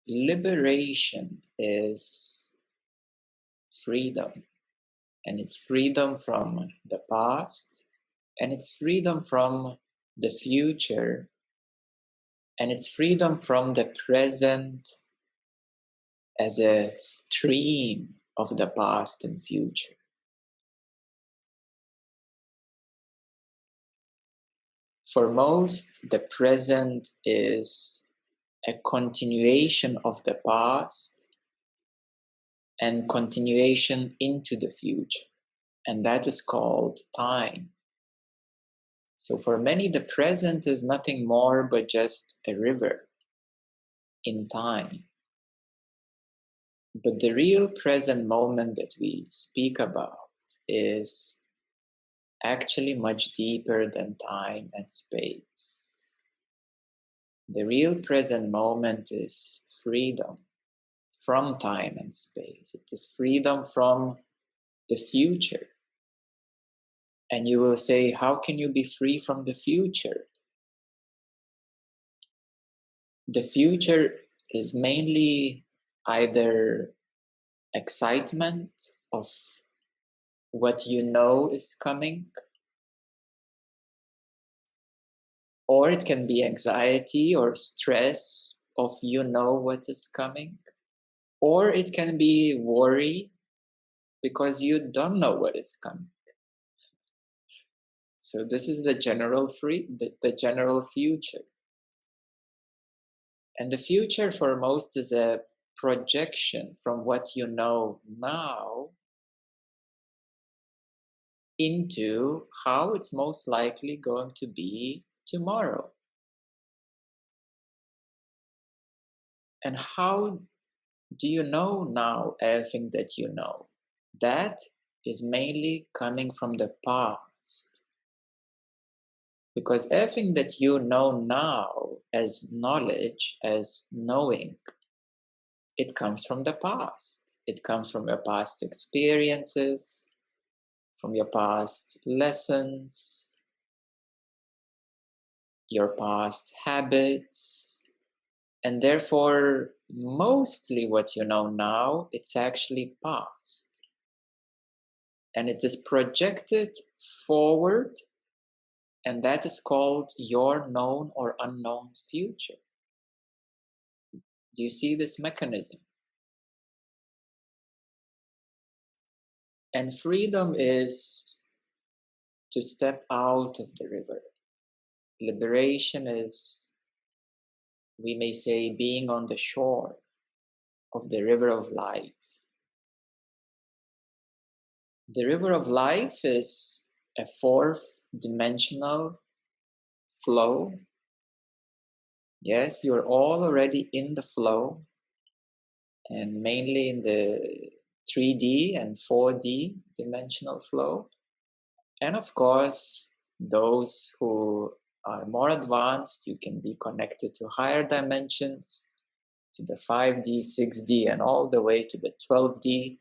liberation is freedom, and it's freedom from the past, and it's freedom from the future, and it's freedom from the present as a stream of the past and future. For most, the present is a continuation of the past and continuation into the future, and that is called time. So for many, the present is nothing more but just a river in time. But the real present moment that we speak about is actually much deeper than time and space. The real present moment is freedom from time and space. It is freedom from the future. And you will say, how can you be free from the future? The future is mainly either excitement of what you know is coming, or it can be anxiety or stress of you know what is coming, or it can be worry because you don't know what is coming. So this is the general general future. And the future for most is a projection from what you know now into how it's most likely going to be tomorrow. And how do you know now everything that you know? That is mainly coming from the past. Because everything that you know now as knowledge, as knowing, it comes from the past. It comes from your past experiences, from your past lessons, your past habits, and therefore, mostly what you know now, it's actually past. And it is projected forward, and that is called your known or unknown future. Do you see this mechanism? And freedom is to step out of the river. Liberation is, we may say, being on the shore of the river of life. The river of life is a fourth dimensional flow. Yes, you're all already in the flow, and mainly in the 3D and 4D dimensional flow. And of course, those who are more advanced, you can be connected to higher dimensions, to the 5D, 6D, and all the way to the 12D,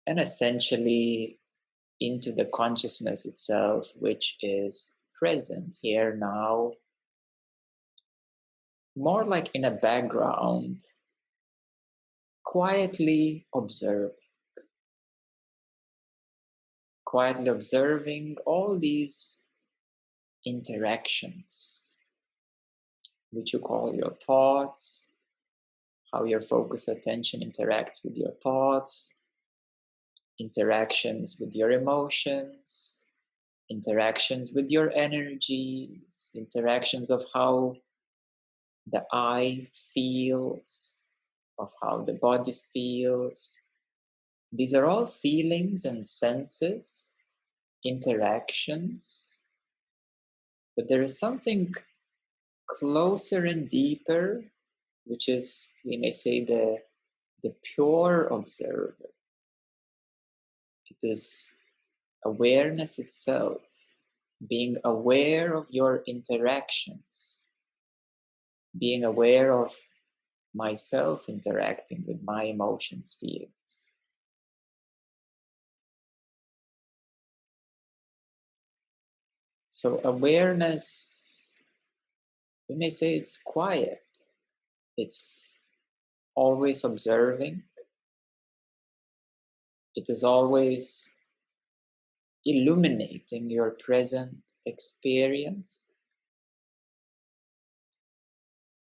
and essentially into the consciousness itself, which is present here now, more like in a background, quietly observing all these interactions, which you call your thoughts, how your focused attention interacts with your thoughts, interactions with your emotions, interactions with your energies, interactions of how the eye feels, of how the body feels. These are all feelings and senses, interactions, but there is something closer and deeper, which is, we may say, the pure observer. It is awareness itself, being aware of your interactions, being aware of myself interacting with my emotions, feelings. So awareness, we may say it's quiet. It's always observing. It is always illuminating your present experience.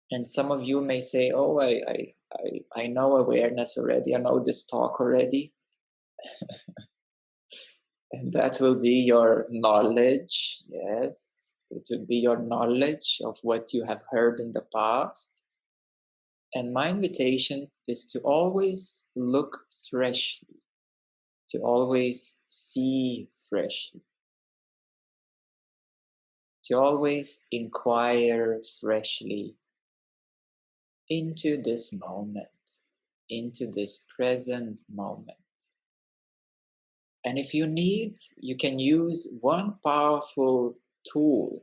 And some of you may say, oh, I know awareness already, I know this talk already. And that will be your knowledge, yes. It will be your knowledge of what you have heard in the past. And my invitation is to always look freshly, to always see freshly, to always inquire freshly into this moment, into this present moment. And if you need, you can use one powerful tool.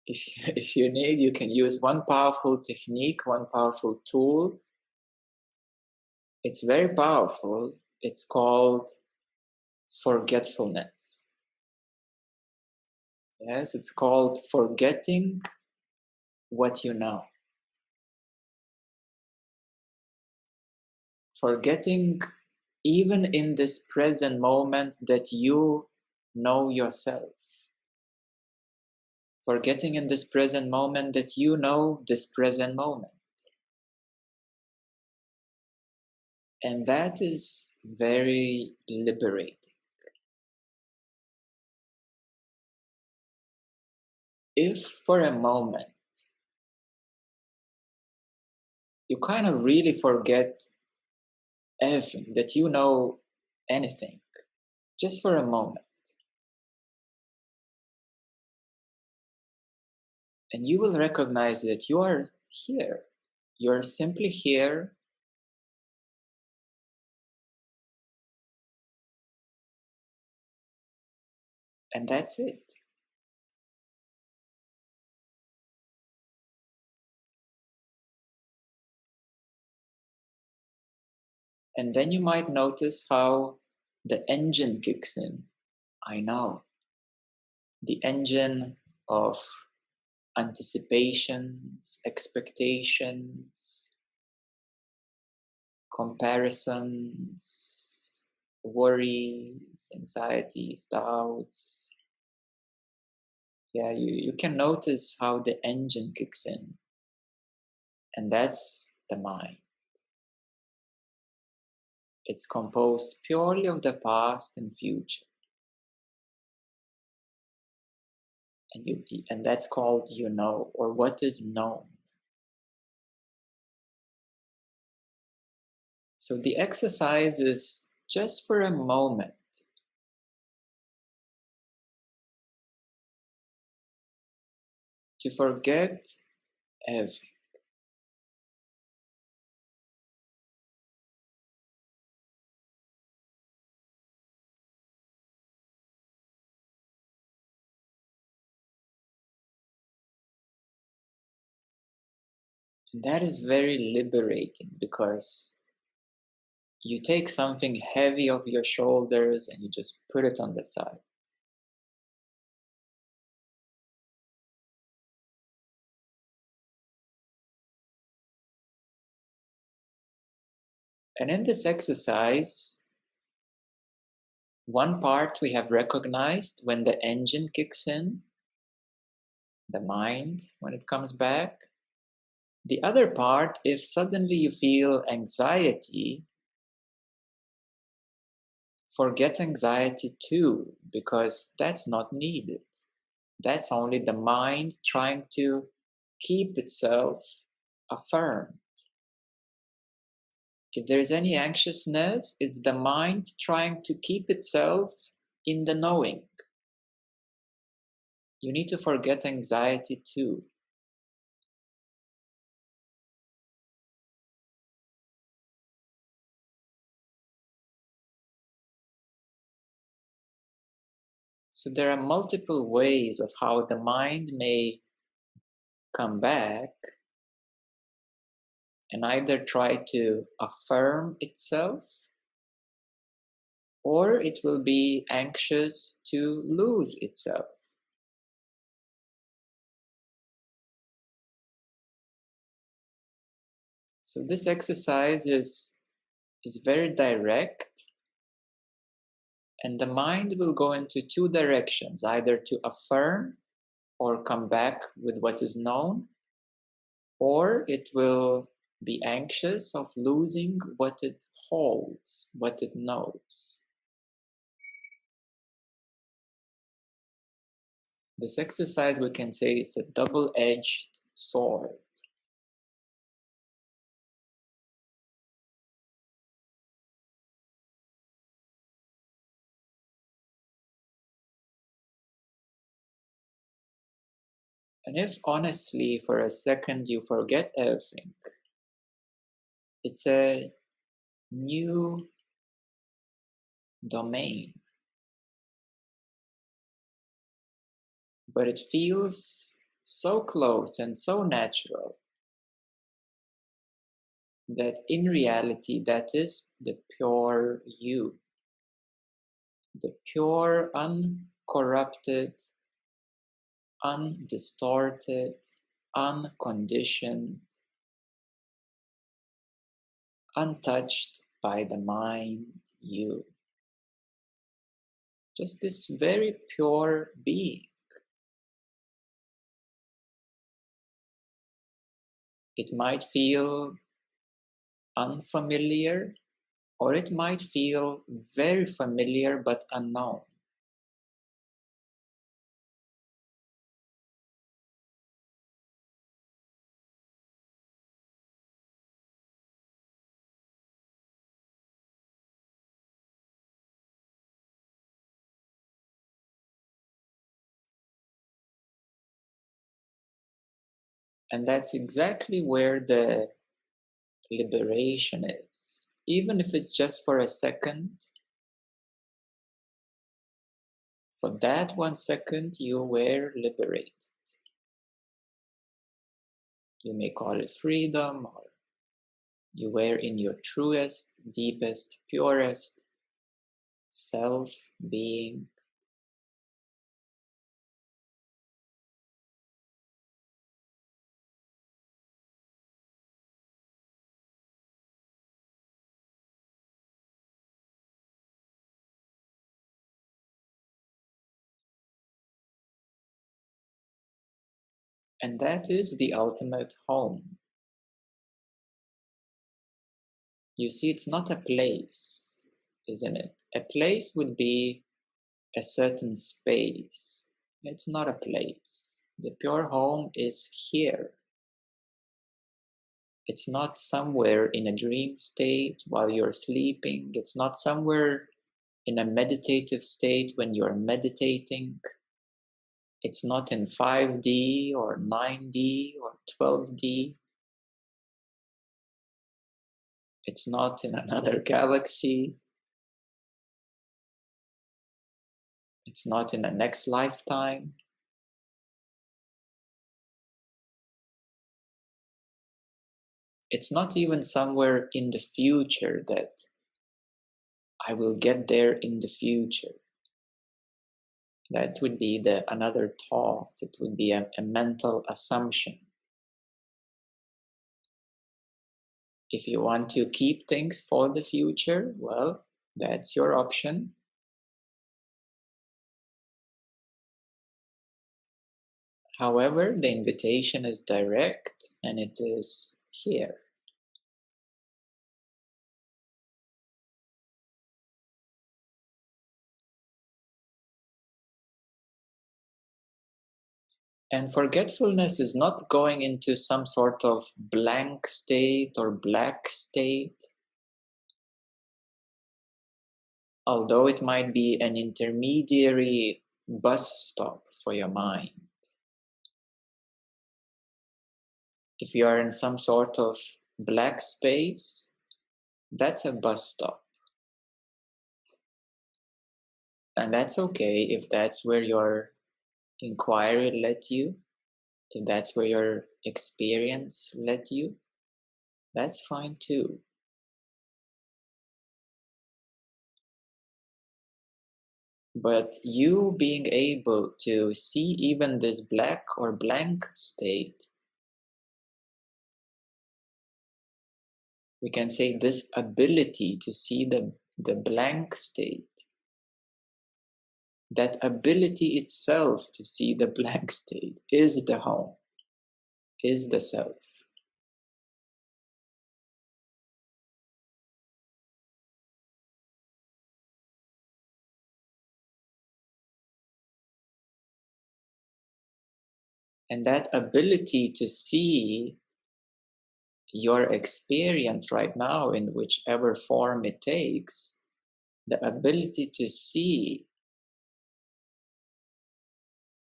If you need, you can use one powerful technique, one powerful tool. It's very powerful. It's called forgetfulness. Yes, it's called forgetting what you know. Forgetting even in this present moment that you know yourself. Forgetting in this present moment that you know this present moment. And that is very liberating. If for a moment you kind of really forget everything, that you know anything, just for a moment, and you will recognize that you are here. You're simply here. And that's it. And then you might notice how the engine kicks in. I know. The engine of anticipations, expectations, comparisons, worries, anxieties, doubts. Yeah, you can notice how the engine kicks in. And that's the mind. It's composed purely of the past and future. And that's called you know, or what is known. So the exercise is just for a moment to forget everything. And that is very liberating because you take something heavy off your shoulders and you just put it on the side. And in this exercise, one part we have recognized when the engine kicks in, the mind, when it comes back. The other part, if suddenly you feel anxiety, forget anxiety too, because that's not needed. That's only the mind trying to keep itself affirmed. If there's any anxiousness, it's the mind trying to keep itself in the knowing. You need to forget anxiety too. So there are multiple ways of how the mind may come back and either try to affirm itself, or it will be anxious to lose itself. So this exercise is very direct, and the mind will go into two directions, either to affirm or come back with what is known, or it will be anxious of losing what it holds, what it knows. This exercise, we can say, is a double-edged sword. And if honestly for a second you forget everything, it's a new domain. But it feels so close and so natural that in reality that is the pure you. The pure, uncorrupted, undistorted, unconditioned, untouched by the mind you. Just this very pure being. It might feel unfamiliar, or it might feel very familiar but unknown. And that's exactly where the liberation is. Even if it's just for a second, for that 1 second you were liberated. You may call it freedom, or you were in your truest, deepest, purest self being. And that is the ultimate home. You see, it's not a place, isn't it? A place would be a certain space. It's not a place. The pure home is here. It's not somewhere in a dream state while you're sleeping. It's not somewhere in a meditative state when you're meditating. It's not in 5D or 9D or 12D. It's not in another galaxy. It's not in a next lifetime. It's not even somewhere in the future that I will get there in the future. That would be another thought. It would be a mental assumption. If you want to keep things for the future, well, that's your option. However, the invitation is direct and it is here. And forgetfulness is not going into some sort of blank state or black state, although it might be an intermediary bus stop for your mind. If you are in some sort of black space, that's a bus stop. And that's okay if that's where your inquiry led you, if that's where your experience led you, that's fine too. But you being able to see even this black or blank state we can say this ability to see the blank state, that ability itself to see the blank state is the home, is the self. And that ability to see your experience right now in whichever form it takes, the ability to see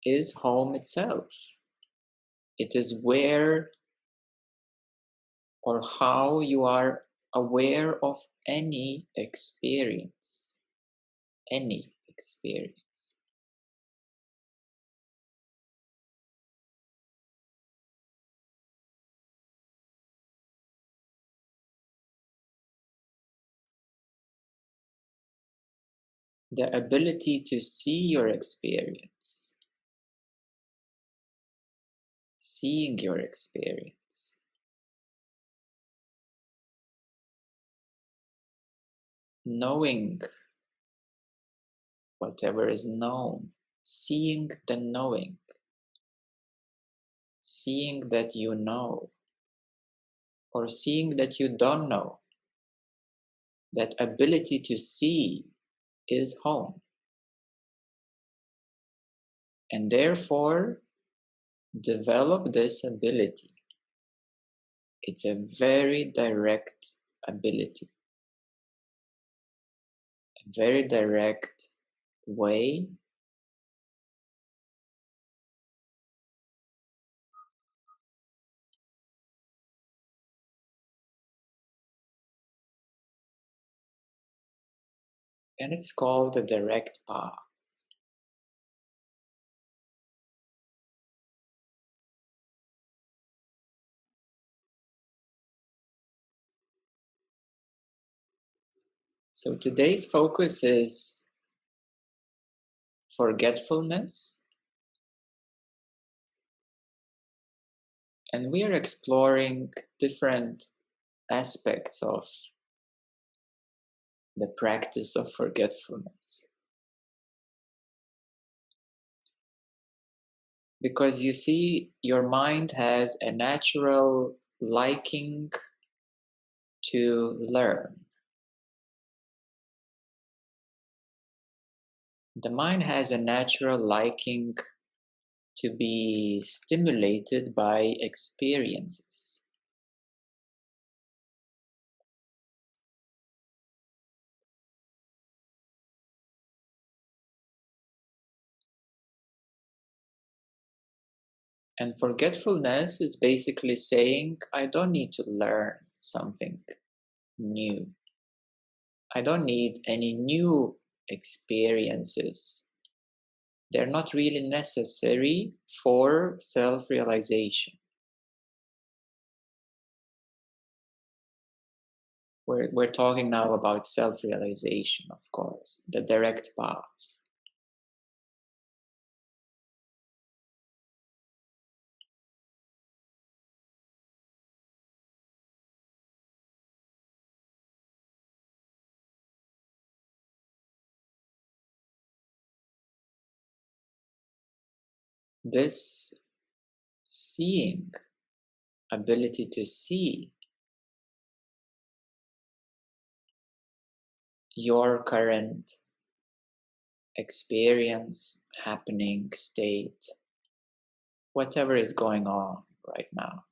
is home itself. It is where or how you are aware of any experience. Any experience. The ability to see your experience. Seeing your experience. Knowing whatever is known. Seeing the knowing. Seeing that you know. Or seeing that you don't know. That ability to see is home. And therefore, develop this ability. It's a very direct ability. A very direct way and it's called the direct path. So today's focus is forgetfulness, and we are exploring different aspects of the practice of forgetfulness. Because you see, your mind has a natural liking to learn. The mind has a natural liking to be stimulated by experiences. And forgetfulness is basically saying, I don't need to learn something new. I don't need any new experiences. They're not really necessary for self-realization. We're talking now about self-realization, of course, the direct path. This seeing, ability to see your current experience, happening, state, whatever is going on right now.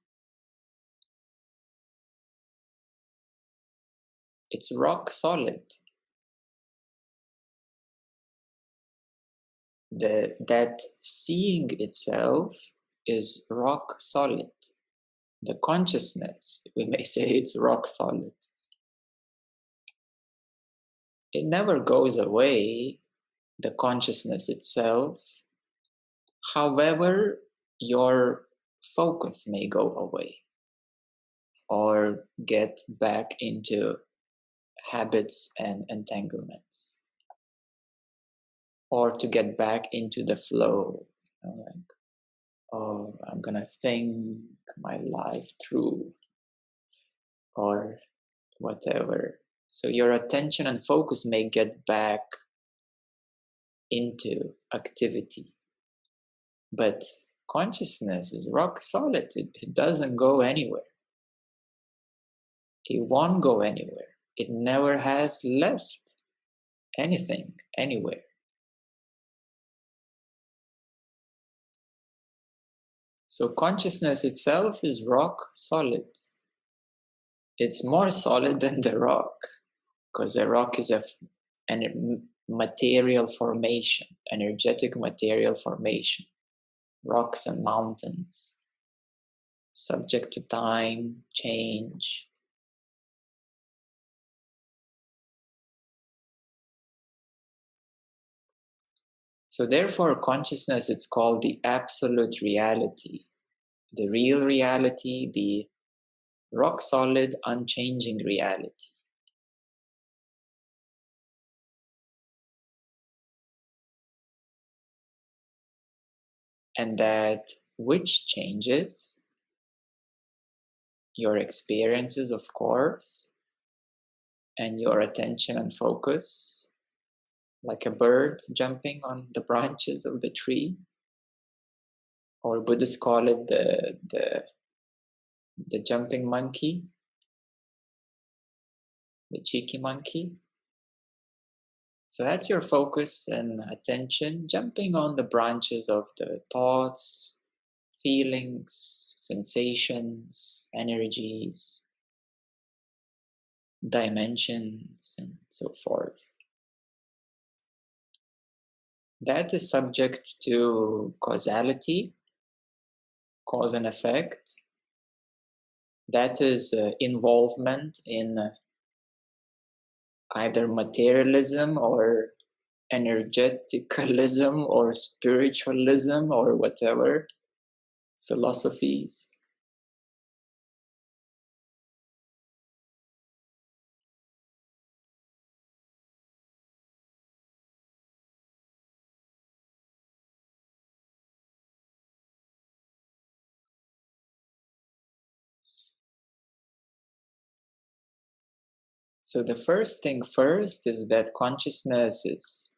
It's rock solid. That seeing itself is rock solid. The consciousness, we may say, it's rock solid. It never goes away, the consciousness itself. However, your focus may go away or get back into habits and entanglements, or to get back into the flow, like, oh, I'm gonna think my life through, or whatever. So your attention and focus may get back into activity. But consciousness is rock solid. It doesn't go anywhere. It won't go anywhere. It never has left anything, anywhere. So consciousness itself is rock solid. It's more solid than the rock, because the rock is an material formation, energetic material formation, rocks and mountains, subject to time, change. So therefore, consciousness, it's called the absolute reality, the real reality, the rock-solid, unchanging reality. And that which changes your experiences, of course, and your attention and focus, like a bird jumping on the branches of the tree, or Buddhists call it the jumping monkey, the cheeky monkey. So that's your focus and attention, jumping on the branches of the thoughts, feelings, sensations, energies, dimensions, and so forth. That is subject to causality, cause and effect. That is involvement in either materialism or energeticalism or spiritualism or whatever philosophies. So the first thing first is that consciousness is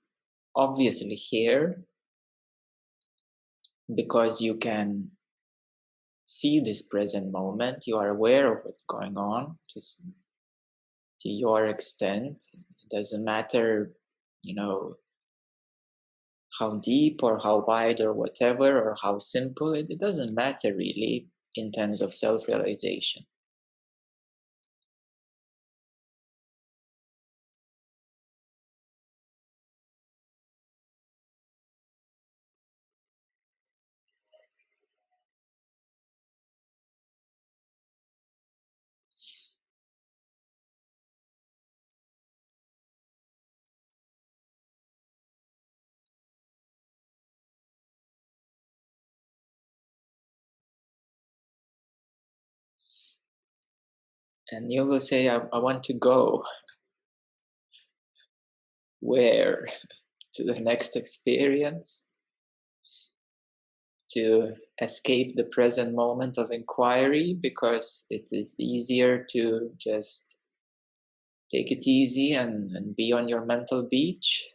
obviously here because you can see this present moment. You are aware of what's going on to your extent. It doesn't matter, how deep or how wide or whatever, or how simple. It doesn't matter really in terms of self-realization. And you will say, I want to go. Where? To the next experience? To escape the present moment of inquiry because it is easier to just take it easy and be on your mental beach?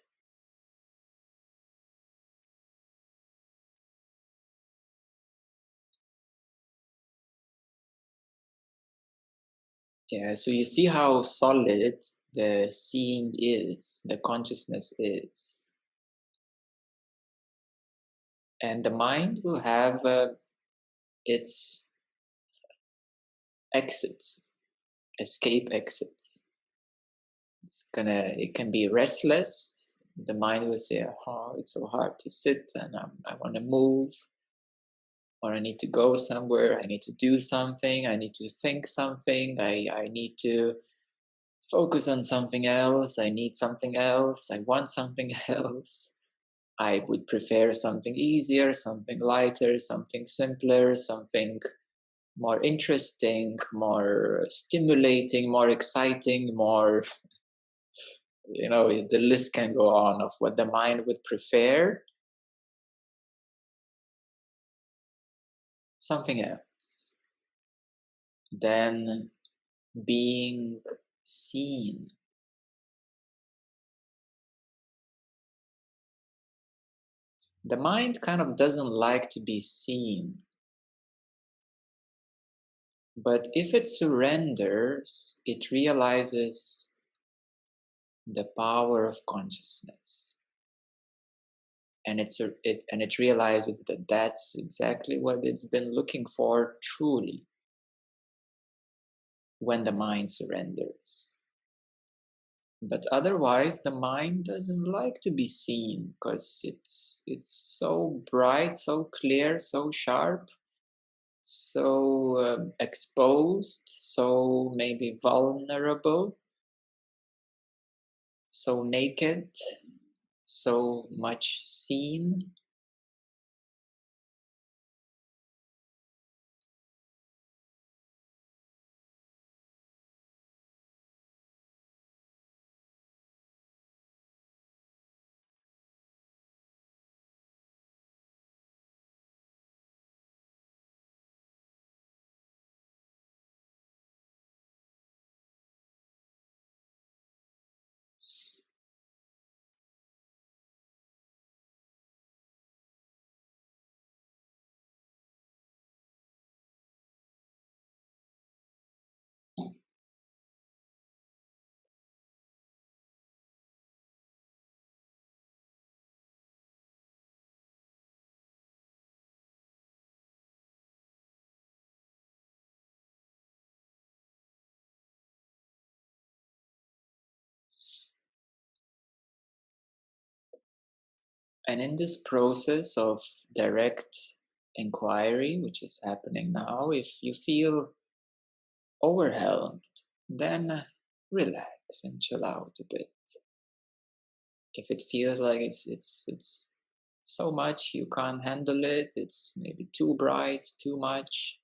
Yeah, so you see how solid the seeing is, the consciousness is. And the mind will have its exits, escape exits. It can be restless. The mind will say, oh, it's so hard to sit and I want to move, or I need to go somewhere, I need to do something, I need to think something, I need to focus on something else, I need something else, I want something else. I would prefer something easier, something lighter, something simpler, something more interesting, more stimulating, more exciting, more, the list can go on of what the mind would prefer. Something else. Then being seen. The mind kind of doesn't like to be seen. But if it surrenders, it realizes the power of consciousness. And it realizes that that's exactly what it's been looking for truly when the mind surrenders. But otherwise, the mind doesn't like to be seen because it's so bright, so clear, so sharp, so exposed, so maybe vulnerable, so naked, so much seen. And in this process of direct inquiry, which is happening now, if you feel overwhelmed, then relax and chill out a bit. If it feels like it's so much you can't handle it, it's maybe too bright, too much,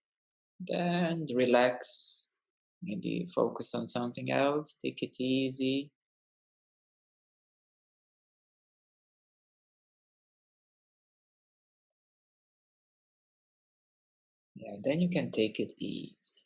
then relax. Maybe focus on something else, take it easy. Yeah, then you can take it easy.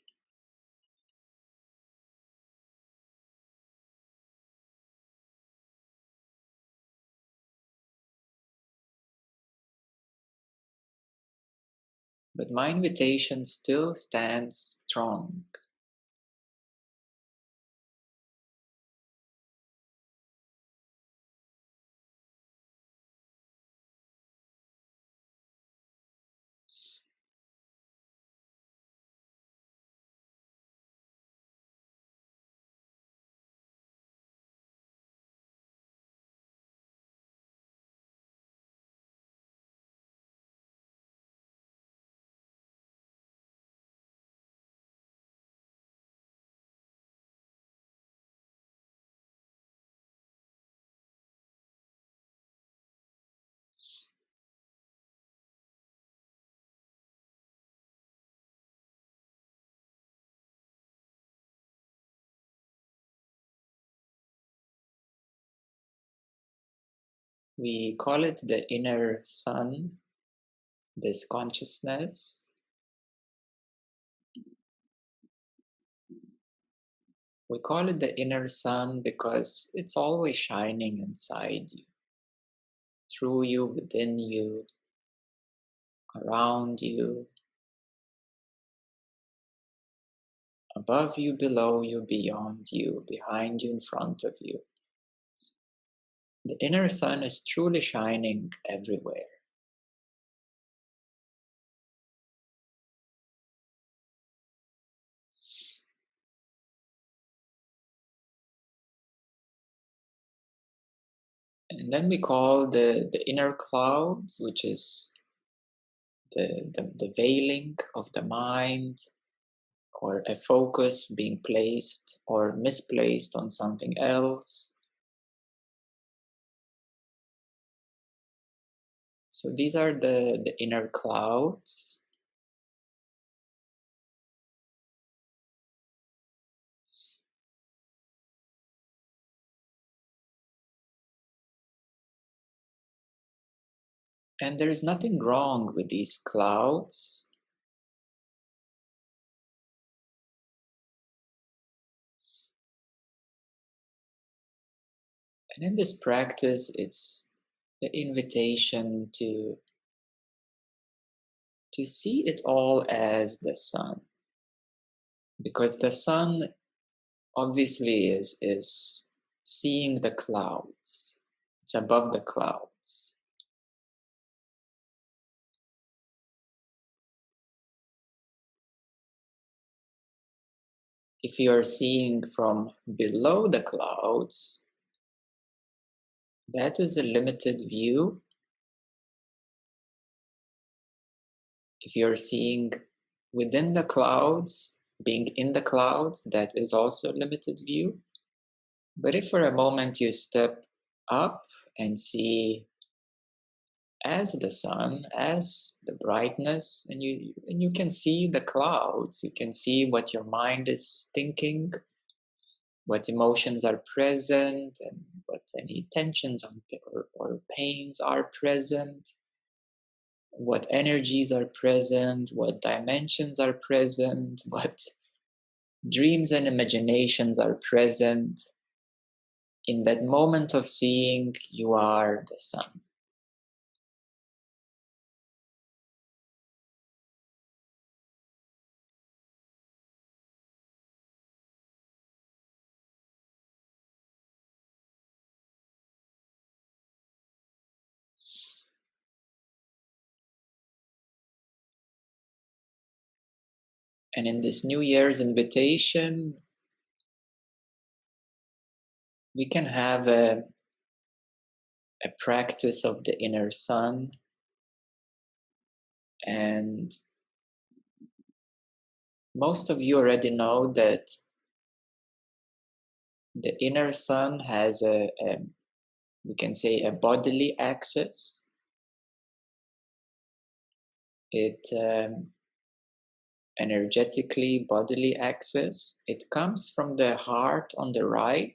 But my invitation still stands strong. We call it the inner sun, this consciousness. We call it the inner sun because it's always shining inside you, through you, within you, around you, above you, below you, beyond you, behind you, in front of you. The inner sun is truly shining everywhere. And then we call the inner clouds, which is the veiling of the mind, or a focus being placed or misplaced on something else. So these are the inner clouds. And there is nothing wrong with these clouds. And in this practice, it's the invitation to see it all as the sun. Because the sun obviously is seeing the clouds. It's above the clouds. If you are seeing from below the clouds, that is a limited view. If you're seeing within the clouds, being in the clouds, that is also a limited view. But if for a moment you step up and see as the sun, as the brightness, and you can see the clouds, you can see what your mind is thinking, what emotions are present, and what any tensions or pains are present, what energies are present, what dimensions are present, what dreams and imaginations are present. In that moment of seeing, you are the sun. And in this New Year's invitation, we can have a practice of the inner sun. And most of you already know that the inner sun has we can say a bodily axis. It energetically bodily axis. It comes from the heart on the right.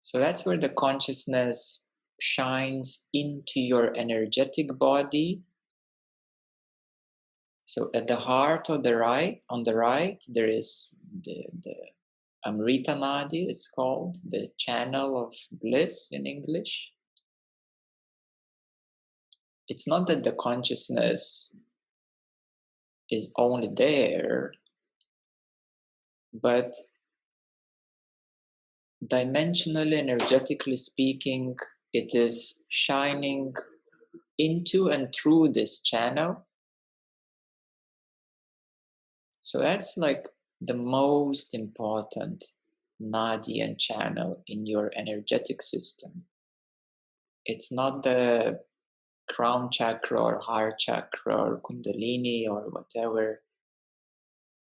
So that's where the consciousness shines into your energetic body. So at the heart of the right, on the right, there is the Amrita Nadi, it's called, the channel of bliss in English. It's not that the consciousness is only there, but dimensionally, energetically speaking, it is shining into and through this channel. So that's like the most important nadi and channel in your energetic system. It's not the crown chakra or heart chakra or kundalini or whatever.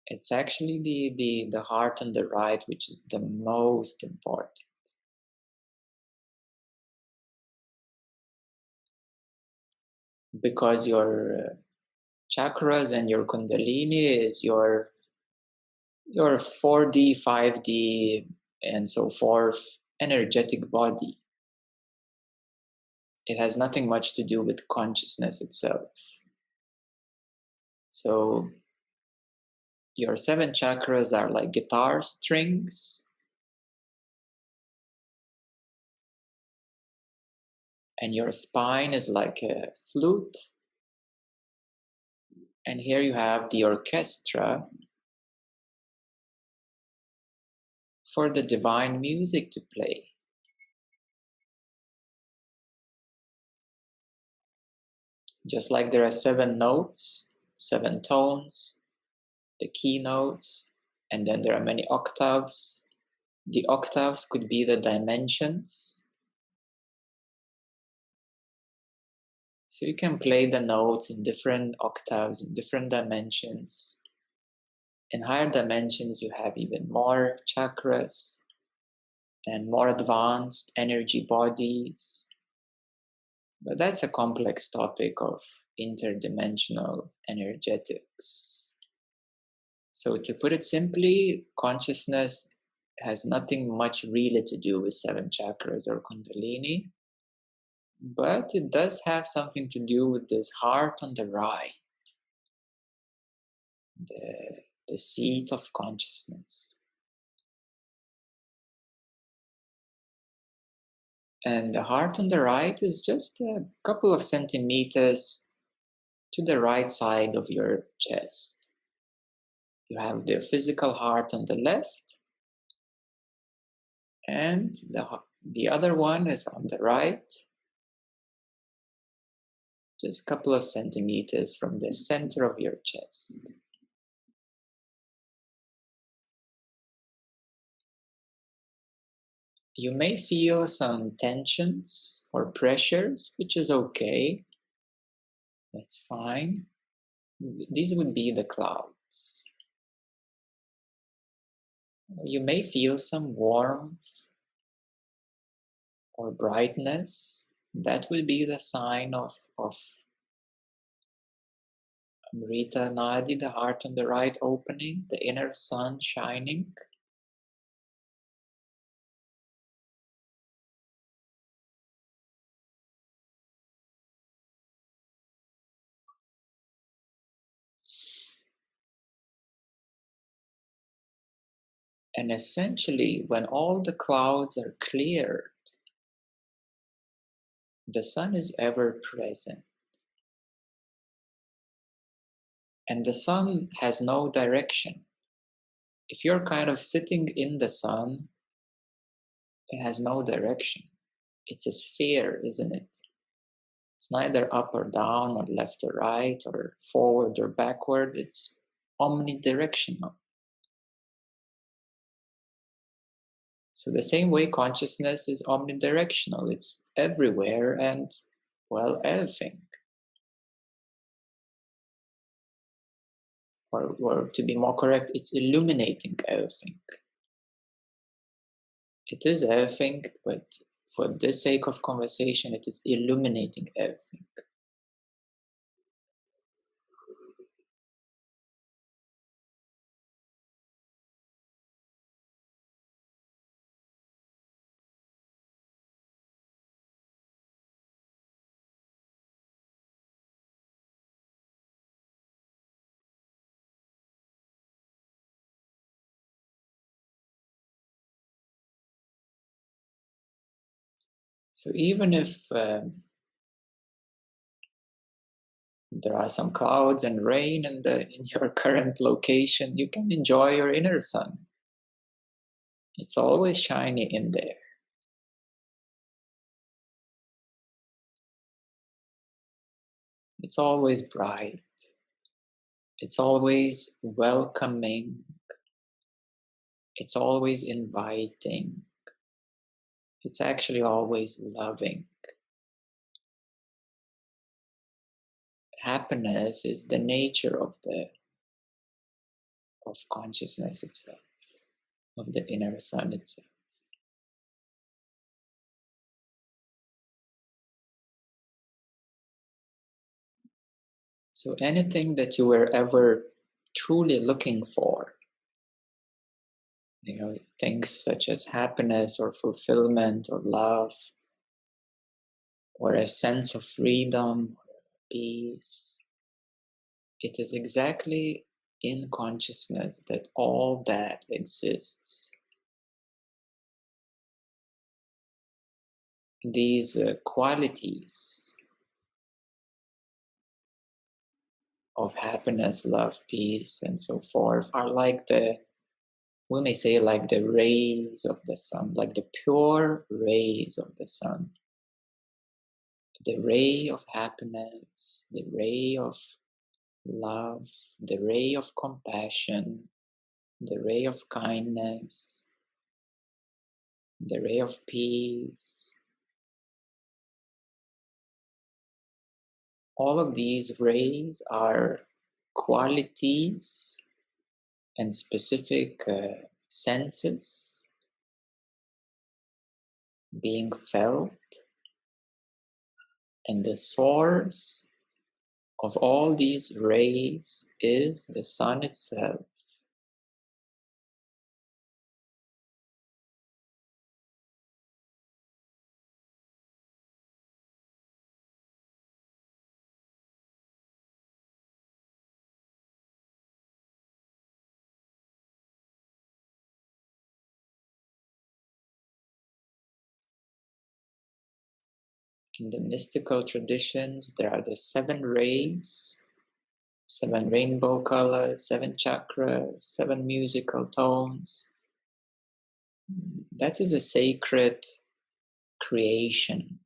It's actually the heart on the right, which is the most important. Because your chakras and your kundalini is your 4D, 5D, and so forth energetic body. It has nothing much to do with consciousness itself. So your 7 chakras are like guitar strings, and your spine is like a flute, and here you have the orchestra for the divine music to play. Just like there are 7 notes, 7 tones, the key notes, and then there are many octaves. The octaves could be the dimensions. So you can play the notes in different octaves, in different dimensions. In higher dimensions, you have even more chakras and more advanced energy bodies. But that's a complex topic of interdimensional energetics. So to put it simply, consciousness has nothing much really to do with 7 chakras or kundalini, but it does have something to do with this heart on the right, the seat of consciousness. And the heart on the right is just a couple of centimeters to the right side of your chest. You have the physical heart on the left, and the other one is on the right, just a couple of centimeters from the center of your chest. You may feel some tensions or pressures, which is okay. That's fine. These would be the clouds. You may feel some warmth or brightness. That will be the sign of Amrita Nadi, the heart on the right opening, the inner sun shining. And essentially, when all the clouds are cleared, the sun is ever present. And the sun has no direction. If you're kind of sitting in the sun, it has no direction. It's a sphere, isn't it? It's neither up or down or left or right or forward or backward. It's omnidirectional. So the same way consciousness is omnidirectional. It's everywhere and, well, everything. Or to be more correct, it's illuminating everything. It is everything, but for the sake of conversation, it is illuminating everything. So even if there are some clouds and rain in your current location, you can enjoy your inner sun. It's always shiny in there. It's always bright. It's always welcoming. It's always inviting. It's actually always loving. Happiness is the nature of consciousness itself, of the inner sun itself. So anything that you were ever truly looking for, things such as happiness or fulfillment or love, or a sense of freedom, or peace, it is exactly in consciousness that all that exists. These qualities of happiness, love, peace, and so forth are like we may say like the rays of the sun, like the pure rays of the sun. The ray of happiness, the ray of love, the ray of compassion, the ray of kindness, the ray of peace. All of these rays are qualities and specific senses being felt, and the source of all these rays is the sun itself. In the mystical traditions, there are the 7 rays, 7 rainbow colors, 7 chakras, 7 musical tones. That is a sacred creation.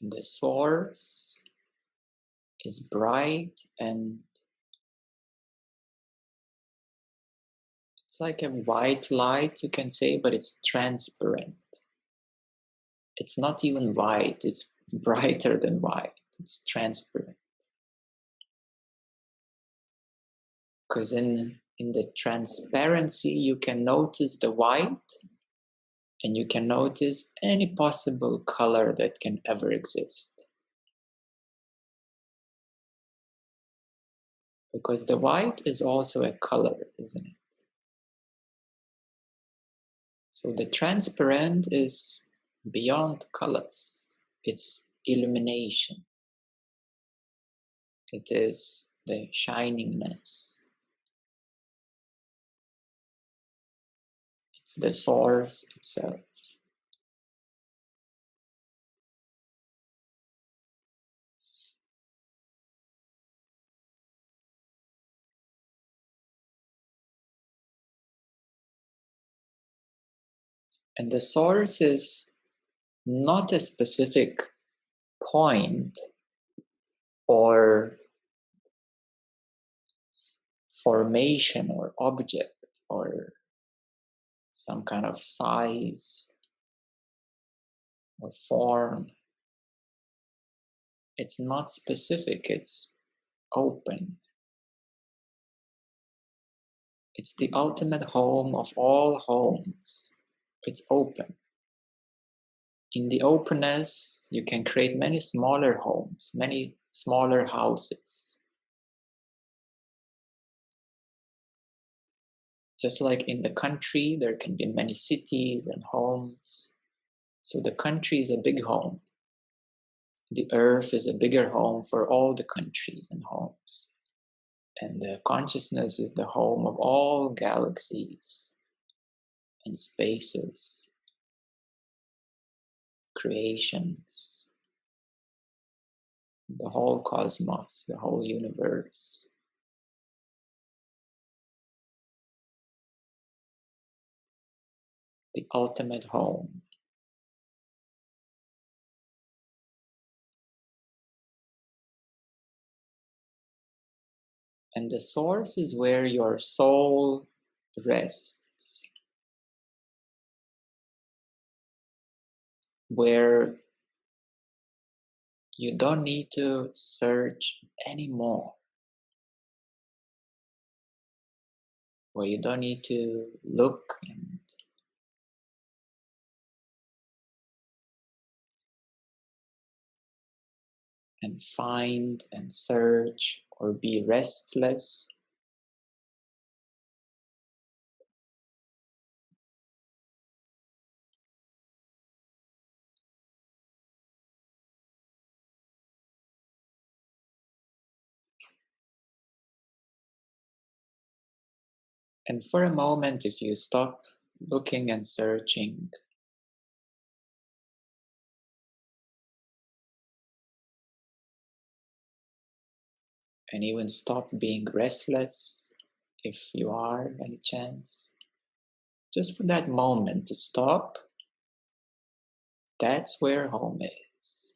And the source is bright, and it's like a white light, you can say, but it's transparent. It's not even white, it's brighter than white. It's transparent. Because in the transparency, you can notice the white, and you can notice any possible color that can ever exist. Because the white is also a color, isn't it? So the transparent is beyond colors. It's illumination. It is the shiningness. It's the source itself. And the source is not a specific point or formation or object or some kind of size or form. It's not specific, it's open. It's the ultimate home of all homes. It's open. In the openness, you can create many smaller homes, many smaller houses. Just like in the country, there can be many cities and homes. So the country is a big home. The earth is a bigger home for all the countries and homes. And the consciousness is the home of all galaxies and spaces, creations, the whole cosmos, the whole universe. The ultimate home. And the source is where your soul rests, where you don't need to search anymore, where you don't need to look and find and search or be restless. And for a moment, if you stop looking and searching, and even stop being restless, if you are, any chance, just for that moment to stop, that's where home is.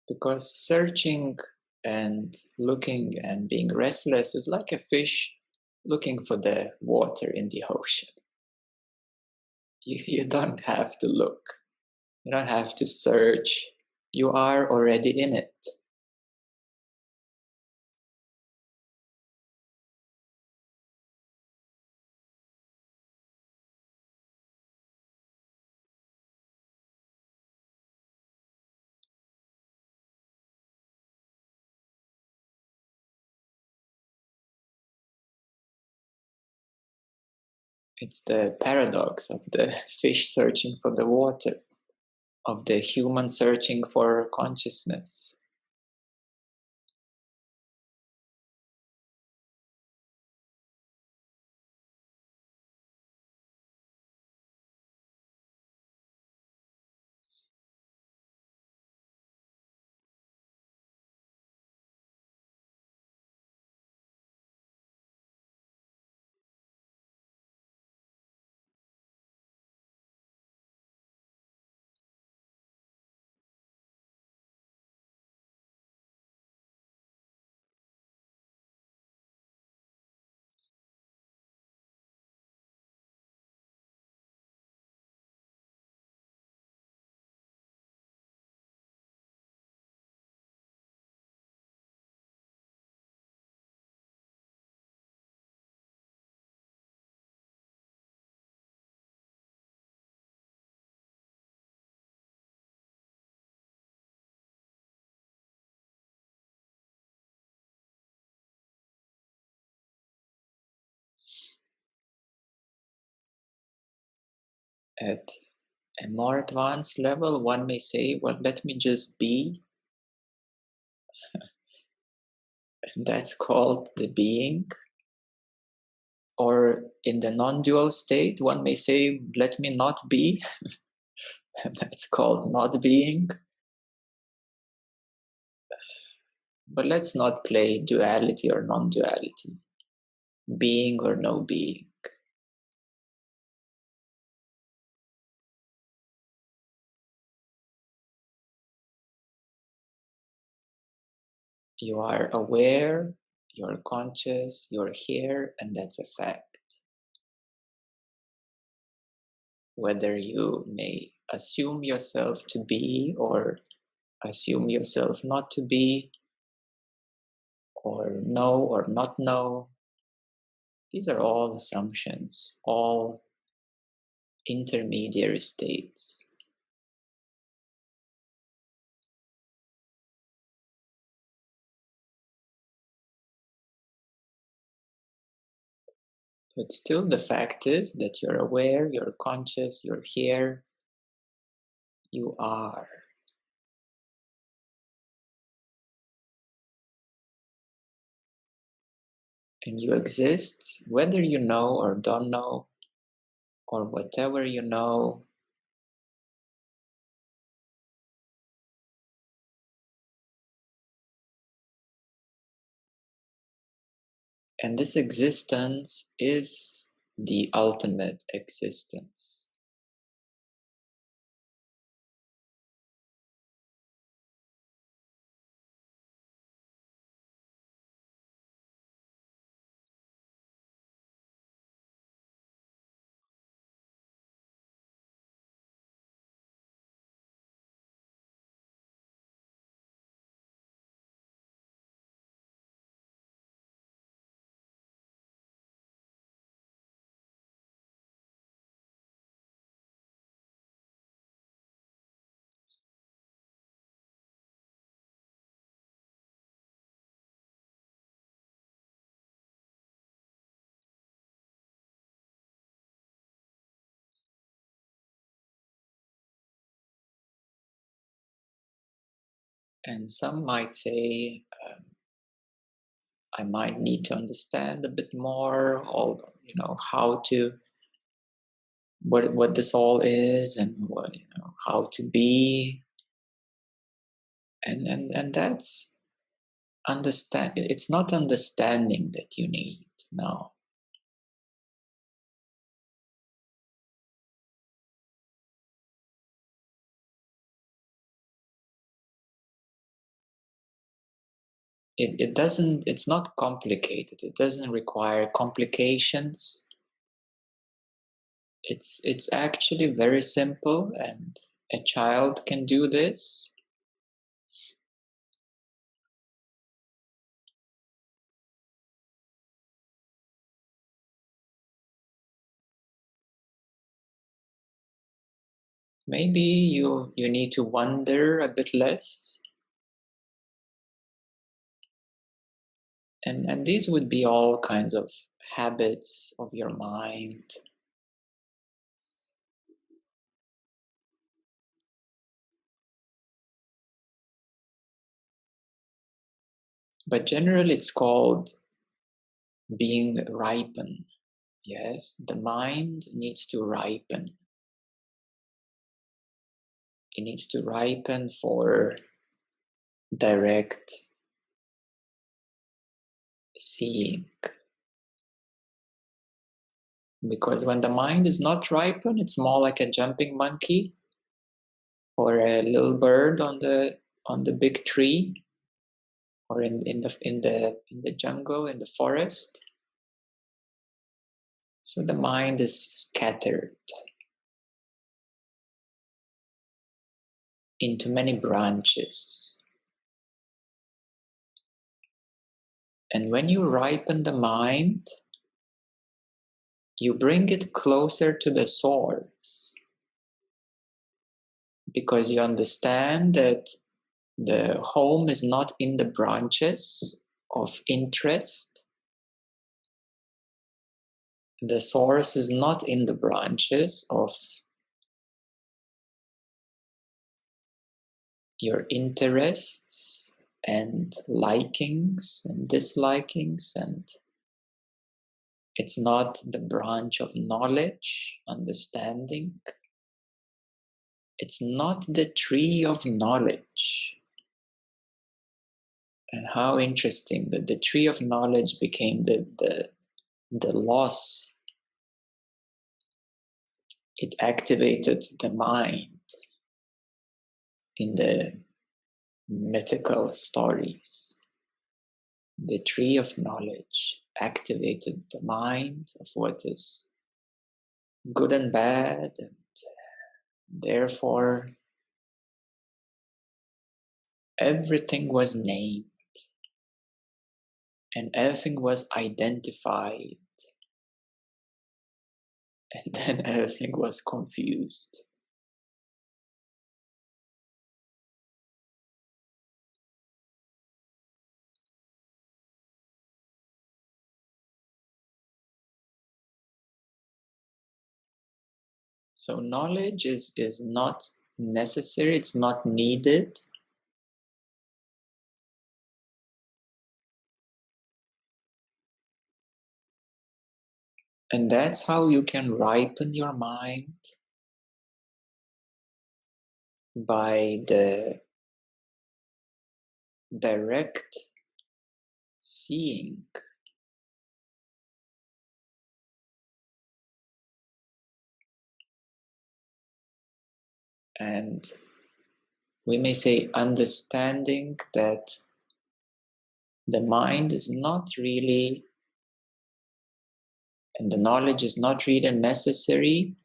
Because searching and looking and being restless is like a fish looking for the water in the ocean. You don't have to look. You don't have to search. You are already in it. It's the paradox of the fish searching for the water, of the human searching for consciousness. At a more advanced level, one may say, well, let me just be. And that's called the being. Or in the non-dual state, one may say, let me not be. And that's called not being. But let's not play duality or non-duality, being or no being. You are aware, you're conscious, you're here, and that's a fact. Whether you may assume yourself to be or assume yourself not to be, or know or not know, these are all assumptions, all intermediary states. But still, the fact is that you're aware, you're conscious, you're here, you are. And you exist whether you know or don't know, or whatever you know. And this existence is the ultimate existence. And some might say, I might need to understand a bit more, all how to what this all is, and what, how to be, and that's understand. It's not understanding that you need. No, it doesn't. It's not complicated. It doesn't require complications. It's actually very simple, and a child can do this. Maybe you need to wonder a bit less, and these would be all kinds of habits of your mind, But generally it's called being ripen. Yes, the mind needs to ripen. It needs to ripen for direct seeing. Because when the mind is not ripen, it's more like a jumping monkey or a little bird on the big tree, or in the jungle, in the forest. So the mind is scattered into many branches. And when you ripen the mind, you bring it closer to the source, because you understand that the home is not in the branches of interest. The source is not in the branches of your interests and likings and dislikings, and it's not the branch of knowledge, understanding. It's not the tree of knowledge. And how interesting that the tree of knowledge became the loss. It activated the mind in the mythical stories. The tree of knowledge activated the mind of what is good and bad, and therefore everything was named and everything was identified, and then everything was confused. So knowledge is not necessary, it's not needed. And that's how you can ripen your mind, by the direct seeing. And we may say understanding that the mind is not really, and the knowledge is not really necessary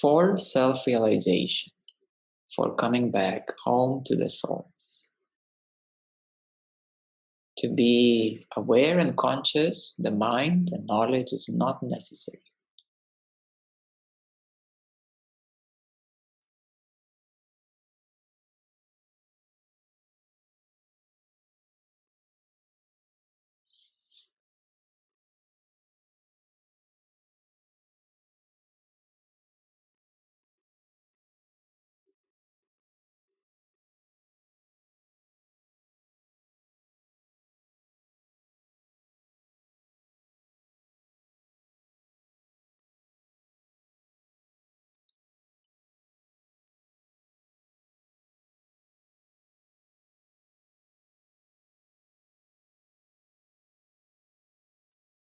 for self-realization, for coming back home to the source. To be aware and conscious, the mind and knowledge is not necessary.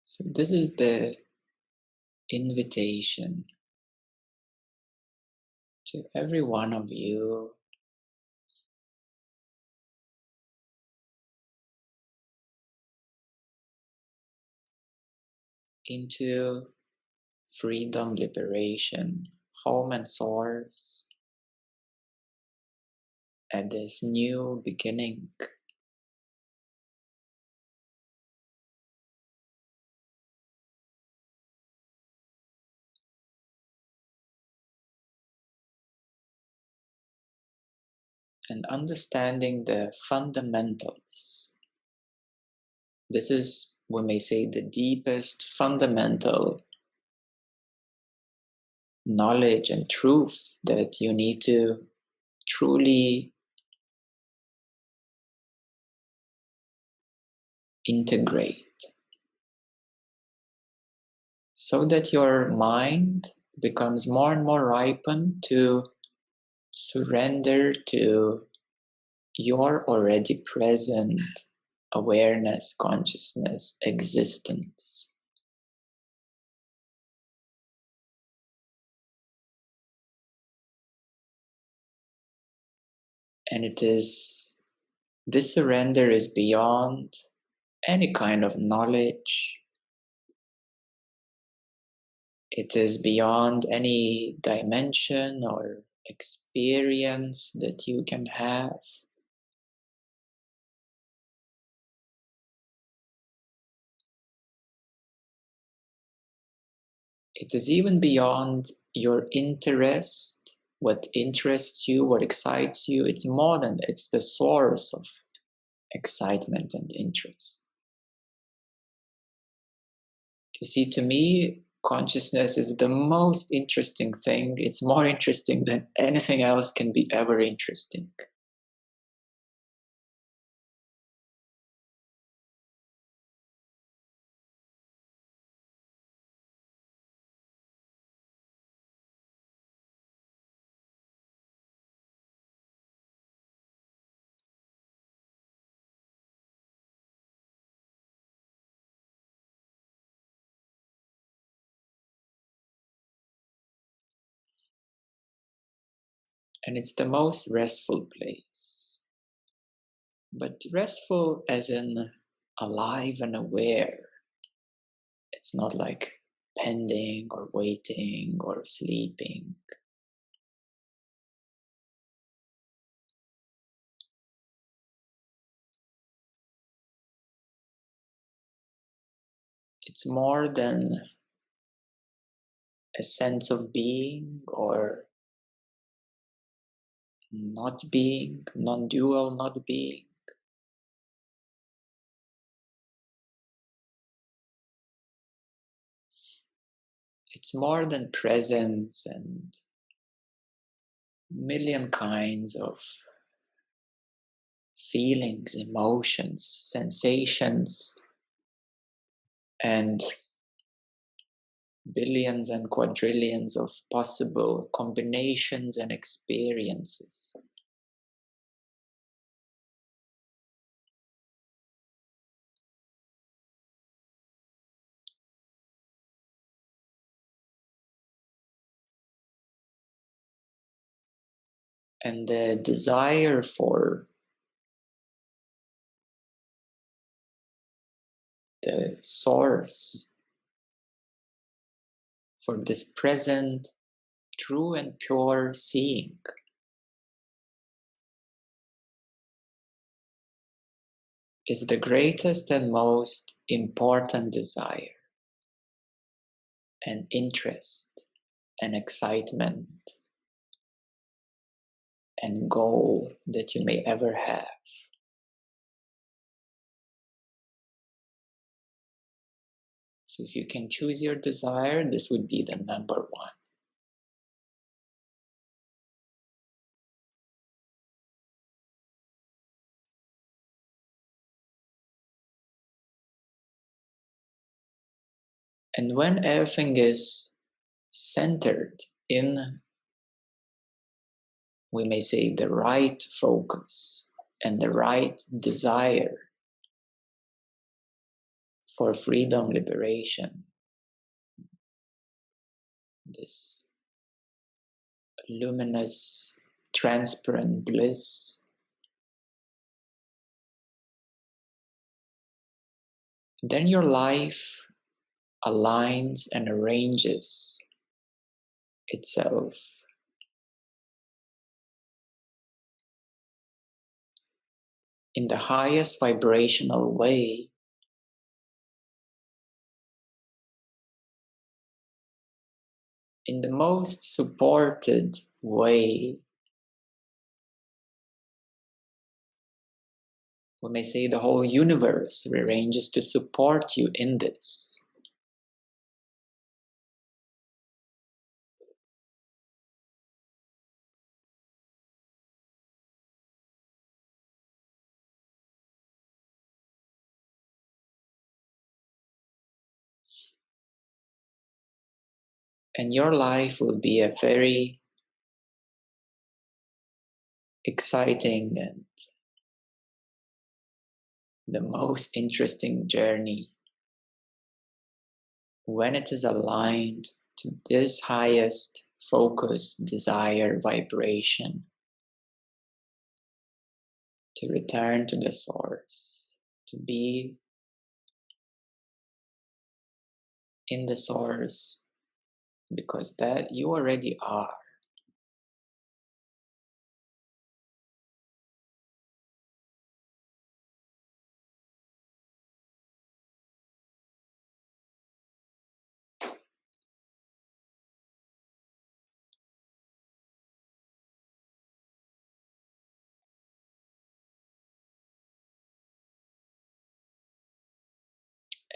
So this is the invitation to every one of you into freedom, liberation, home and source, at this new beginning. And understanding the fundamentals. This is, we may say, the deepest fundamental knowledge and truth that you need to truly integrate, so that your mind becomes more and more ripened to surrender to your already present awareness, consciousness, existence. And this surrender is beyond any kind of knowledge. It is beyond any dimension or experience that you can have. It is even beyond your interest, what interests you, what excites you. It's more than, it's the source of excitement and interest. You see, to me, consciousness is the most interesting thing. It's more interesting than anything else can be ever interesting. And it's the most restful place. But restful as in alive and aware. It's not like pending or waiting or sleeping. It's more than a sense of being or not being, non-dual not being. It's more than presence and million kinds of feelings, emotions, sensations, and billions and quadrillions of possible combinations and experiences. And the desire for the source, for this present, true and pure seeing, is the greatest and most important desire and interest and excitement and goal that you may ever have. So if you can choose your desire, this would be the number one. And when everything is centered in, we may say, the right focus and the right desire for freedom, liberation, this luminous, transparent bliss, then your life aligns and arranges itself in the highest vibrational way, in the most supported way. We may say the whole universe rearranges to support you in this. And your life will be a very exciting and the most interesting journey when it is aligned to this highest focus, desire, vibration, to return to the source, to be in the source, because that you already are.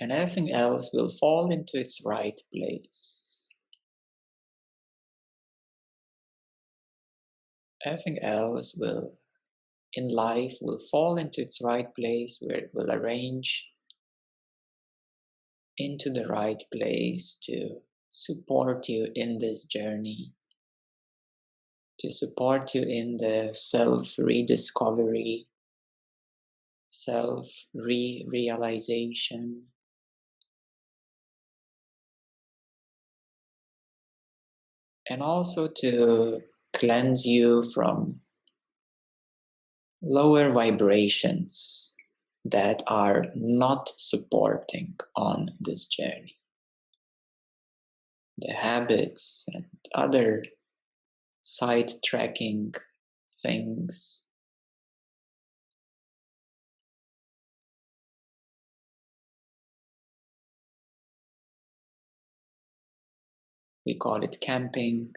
And everything else will fall into its right place. Everything else will, in life, will fall into its right place, where it will arrange into the right place to support you in this journey, to support you in the self-rediscovery, self-realization. And also to cleanse you from lower vibrations that are not supporting on this journey. The habits and other side-tracking things. We call it camping.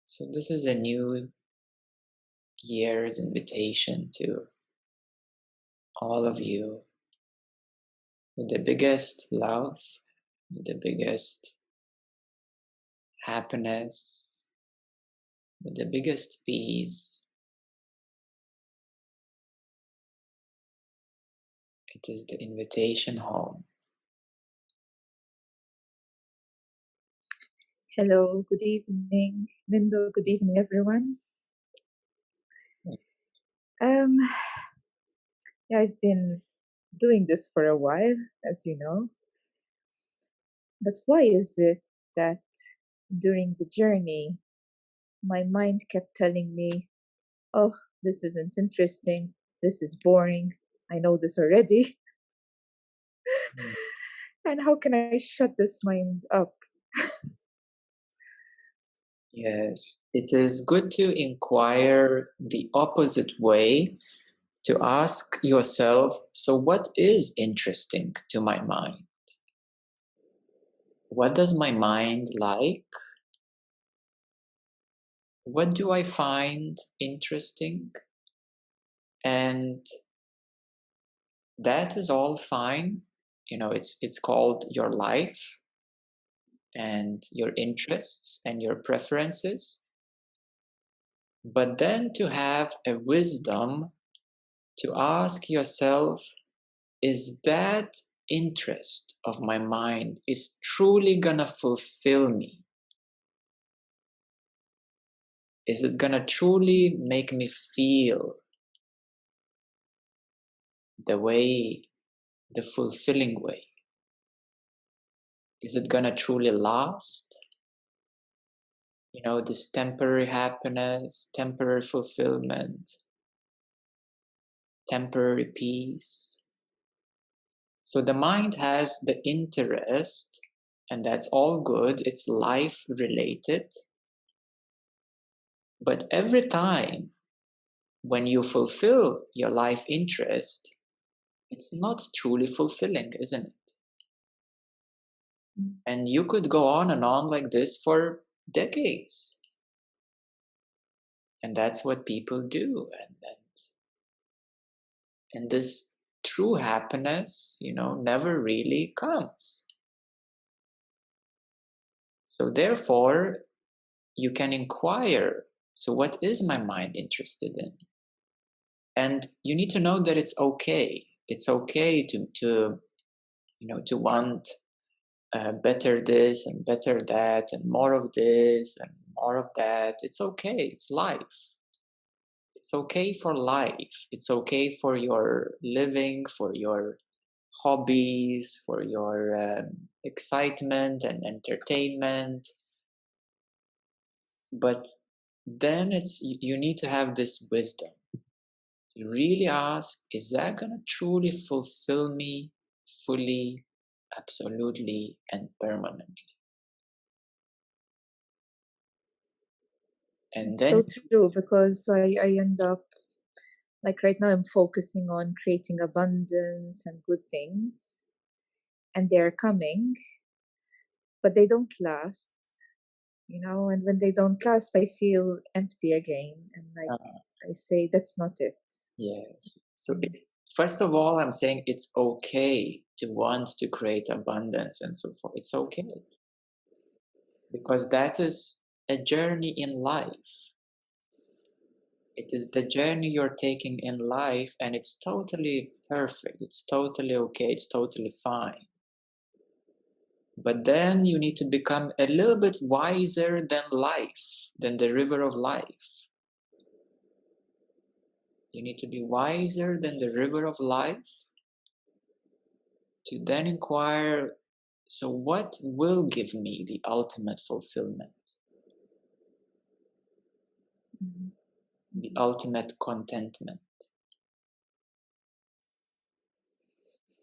So this is a new year's invitation to all of you with the biggest love, with the biggest happiness, with the biggest peace. It is the invitation home. Hello, good evening, Mindo. Good evening, everyone. Yeah, I've been doing this for a while, as you know. But why is it that during the journey, my mind kept telling me, "Oh, this isn't interesting. This is boring. I know this already." And how can I shut this mind up? Yes, it is good to inquire the opposite way, to ask yourself, so what is interesting to my mind? What does my mind like? What do I find interesting? And that is all fine. You know, it's called your life and your interests and your preferences. But then to have a wisdom to ask yourself, is that interest of my mind is truly gonna fulfill me? Is it gonna truly make me feel the way, the fulfilling way? Is it gonna truly last? You know, this temporary happiness, temporary fulfillment, temporary peace. So the mind has the interest, and that's all good. It's life related. But every time when you fulfill your life interest, it's not truly fulfilling, isn't it? And you could go on and on like this for decades. And that's what people do. And this true happiness, you know, never really comes. So therefore, you can inquire, so what is my mind interested in? And you need to know that it's okay. It's okay to want better this and better that and more of this and more of that. It's okay. It's life. It's okay for life. It's okay for your living, for your hobbies, for your excitement and entertainment. But then you need to have this wisdom. You really ask, is that going to truly fulfill me fully, absolutely, and permanently? And It's then, so true because I end up, like right now, I'm focusing on creating abundance and good things, and they're coming, but they don't last, and when they don't last, I feel empty again. And like I say, that's not it. yes. So first of all, I'm saying it's okay to want to create abundance and so forth. It's okay. Because that is a journey in life. It is the journey you're taking in life, and it's totally perfect. It's totally okay. It's totally fine. But then you need to become a little bit wiser than life, than the river of life. You need to be wiser than the river of life to then inquire, so what will give me the ultimate fulfillment? The ultimate contentment?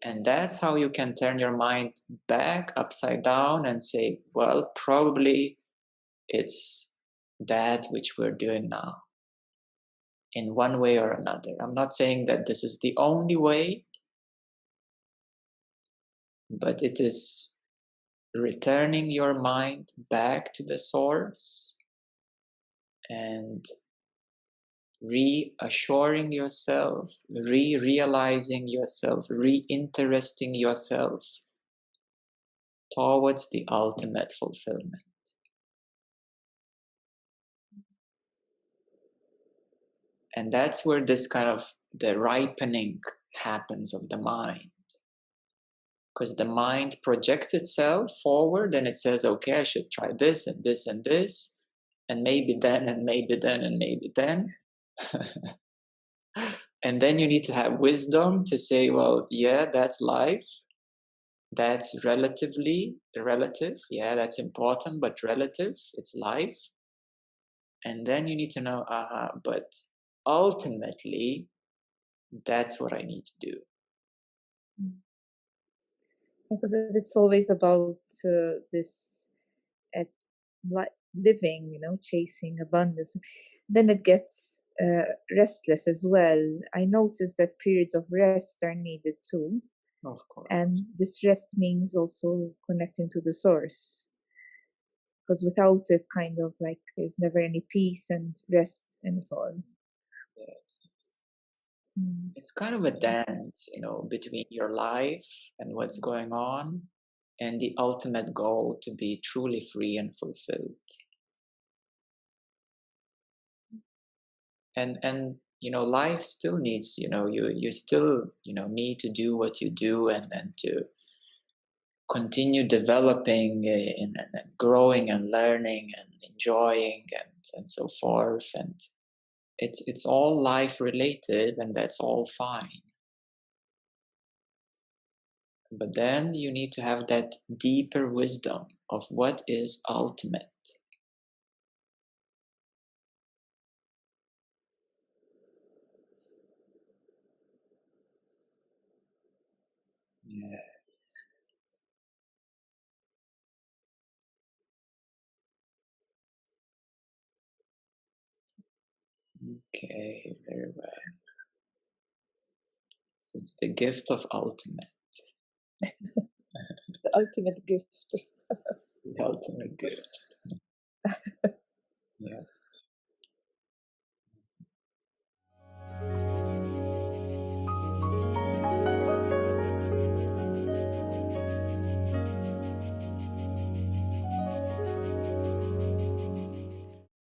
And that's how you can turn your mind back upside down and say, well, probably it's that which we're doing now in one way or another. I'm not saying that this is the only way, but it is returning your mind back to the source and reassuring yourself, realizing yourself, reinteresting yourself towards the ultimate fulfillment. And that's where this kind of the ripening happens of the mind. Because the mind projects itself forward and it says, okay, I should try this and this and this, and maybe then, and maybe then, and maybe then. And then you need to have wisdom to say, well, yeah, that's life. That's relatively relative. Yeah, that's important, but relative. It's life. And then you need to know, but ultimately, that's what I need to do. Because it's always about this uh, living, chasing abundance, then it gets restless as well. I noticed that periods of rest are needed too. Of course. And this rest means also connecting to the source. Because without it, kind of like there's never any peace and rest in it all. Yes. Mm. It's kind of a dance, between your life and what's going on and the ultimate goal to be truly free and fulfilled. And life still needs, you still, need to do what you do and then to continue developing and growing and learning and enjoying and so forth. And it's all life related, and that's all fine. But then you need to have that deeper wisdom of what is ultimate. Yeah. Okay, very well. So it's the gift of ultimate. The ultimate gift. The ultimate gift. Yeah.